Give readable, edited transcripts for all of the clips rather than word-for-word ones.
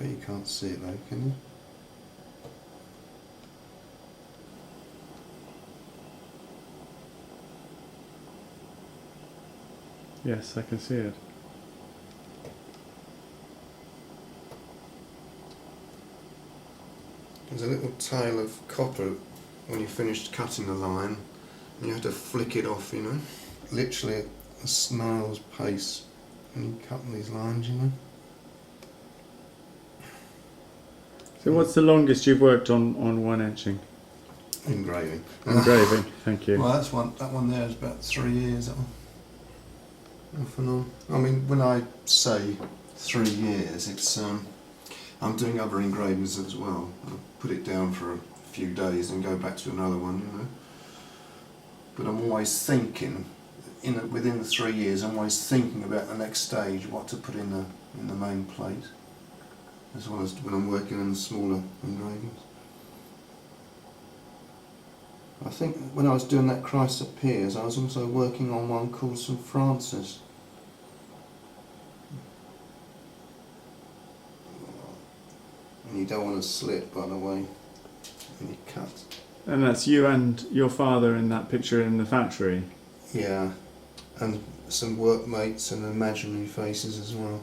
Bet you can't see it though, can you? Yes, I can see it. There's a little tail of copper when you finished cutting the line, and you have to flick it off, you know. Literally at a snail's pace when you cut these lines, you know. So what's the longest you've worked on one etching? Engraving. Engraving, thank you. Well, that one there is about 3 years. That one. Off and on. I mean, when I say 3 years, it's I'm doing other engravings as well. I'll put it down for a few days and go back to another one, you know. But I'm always thinking, within the 3 years, I'm always thinking about the next stage, what to put in the main plate, as well as when I'm working on the smaller engravings. I think when I was doing that Christ Appears, I was also working on one called St. Francis. And you don't want to slip, by the way, when you cut. And that's you and your father in that picture in the factory? Yeah, and some workmates and imaginary faces as well.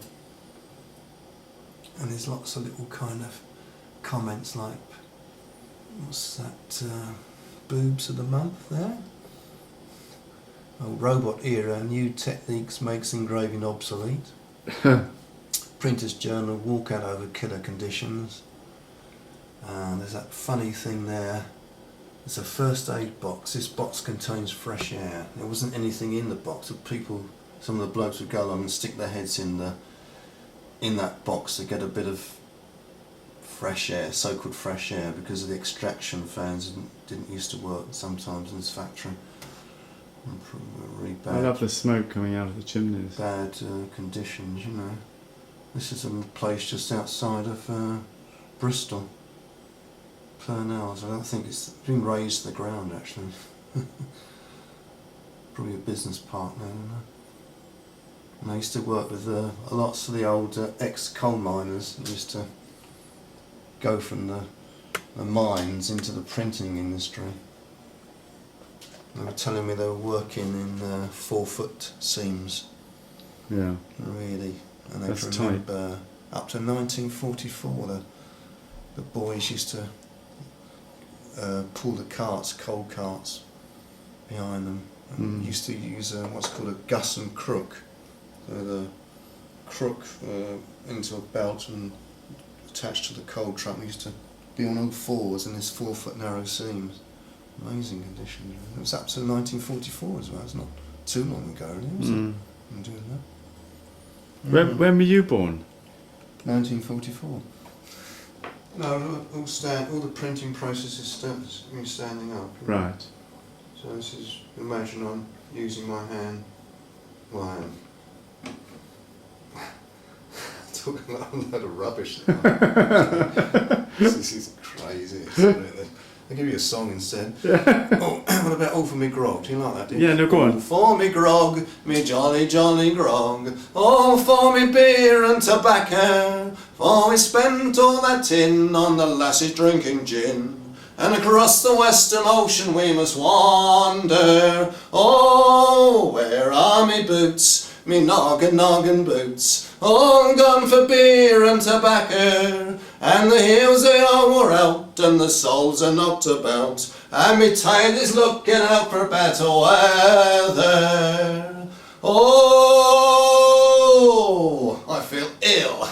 And there's lots of little kind of comments like, what's that, boobs of the month there? Oh, robot era, new techniques makes engraving obsolete. Printer's Journal, walkout over killer conditions. And there's that funny thing there. It's a first aid box. This box contains fresh air. There wasn't anything in the box. Some of the blokes would go along and stick their heads in that box to get a bit of fresh air, so-called fresh air, because of the extraction fans didn't used to work sometimes in this factory. Really bad. I love the smoke coming out of the chimneys. Bad conditions, you know. This is a place just outside of Bristol, Purnell's. I don't think it's been raised to the ground actually. Probably a business partner, you know. And I used to work with lots of the old ex-coal miners who used to go from the mines into the printing industry. They were telling me they were working in 4-foot seams. Yeah. Really. And they That's remember up to 1944 the boys used to pull the carts, coal carts, behind them, and used to use what's called a gus and crook. So the crook into a belt and attached to the coal truck. We used to be on all fours in this 4-foot narrow seams. Amazing conditions. It was up to 1944 as well. It's not too long ago, really, was it? I'm doing that. When were you born? 1944. No, all the printing process is standing up. Right. So this is, imagine I'm using my hand. Well, I am. Talking about a load of rubbish now. This is crazy. I'll give you a song instead. Oh, what about All For Me Grog? Do you like that, do you? Yeah, no, go on. All for me grog, me jolly, jolly grog. All for me beer and tobacco. For we spent all that tin on the lasses drinking gin. And across the western ocean we must wander. Oh, where are me boots? Me noggin boots, all gone for beer and tobacco, and the heels they all wore out, and the soles are knocked about, and me tide is looking out for better weather. Oh, I feel ill.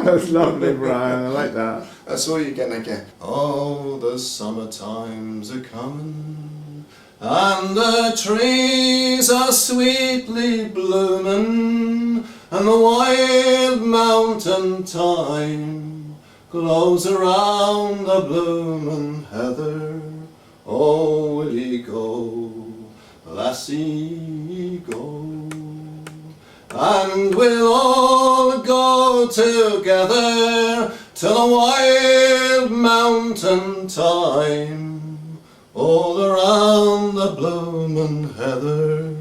That's lovely, Brian. I like that. That's all you're gonna get. Oh, the summer times are coming, and the trees are sweetly blooming, and the wild mountain thyme glows around the bloomin' heather. Oh, will ye go, lassie, go? And we'll all go together to the wild mountain thyme, all around the bloomin' heather.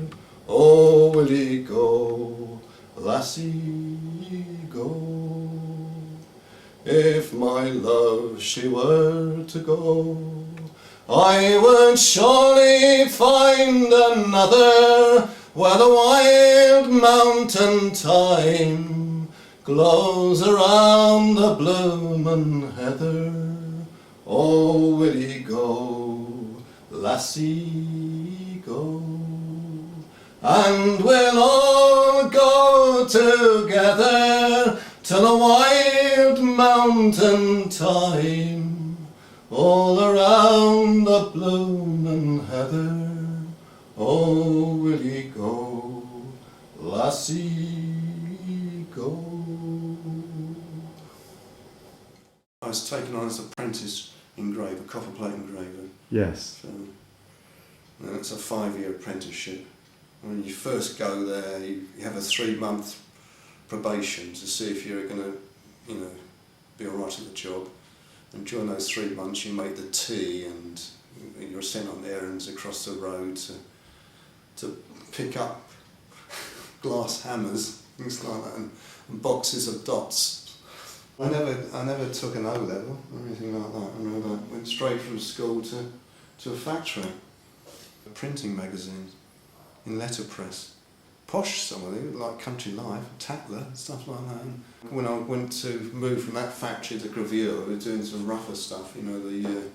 Oh, will ye go, lassie, go? If my love she were to go, I would surely find another where the wild mountain thyme glows around the bloomin' heather. Oh, will ye go, lassie, go? And we'll all go together to the wild mountain thyme, all around the bloomin' heather. Oh, will ye go, lassie, go? I was taken on as apprentice engraver, copper plate engraver. Yes. So, it's a 5-year apprenticeship. When you first go there, you have a 3-month probation to see if you're going to, be all right at the job. And during those 3 months, you make the tea, and you're sent on errands across the road to pick up glass hammers, things like that, and boxes of dots. I never took an O level or anything like that. I went straight from school to a factory, printing magazines in letterpress. Posh, some of them, like Country Life, Tatler, stuff like that. And when I went to move from that factory to Gravure, we were doing some rougher stuff, the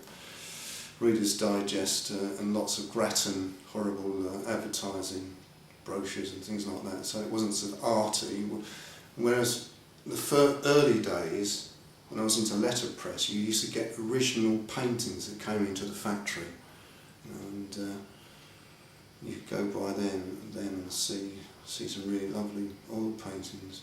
Reader's Digest and lots of Grattan, horrible advertising brochures and things like that. So it wasn't sort of arty. Whereas the early days, when I was into letterpress, you used to get original paintings that came into the factory, and you could go by then and see some really lovely oil paintings.